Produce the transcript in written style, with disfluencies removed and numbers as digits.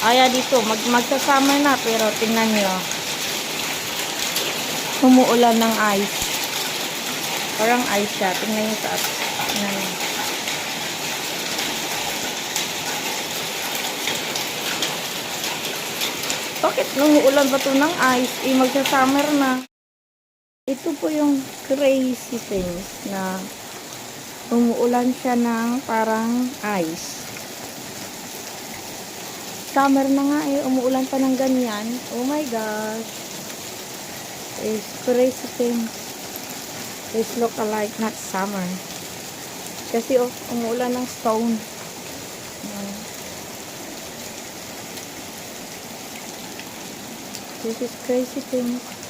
Kaya dito, magsasummer na, pero tingnan nyo. Umuulan ng ice. Parang ice siya. Tingnan nyo sa atas. Tingnan nyo. Bakit umuulan pa to ng ice? Magsasummer na. Ito po yung crazy things na umuulan siya ng parang ice. Summer na nga umuulan pa ng ganyan. Oh my gosh. It's crazy things. It's look alike, not summer. Kasi umuulan ng stone. This is crazy things.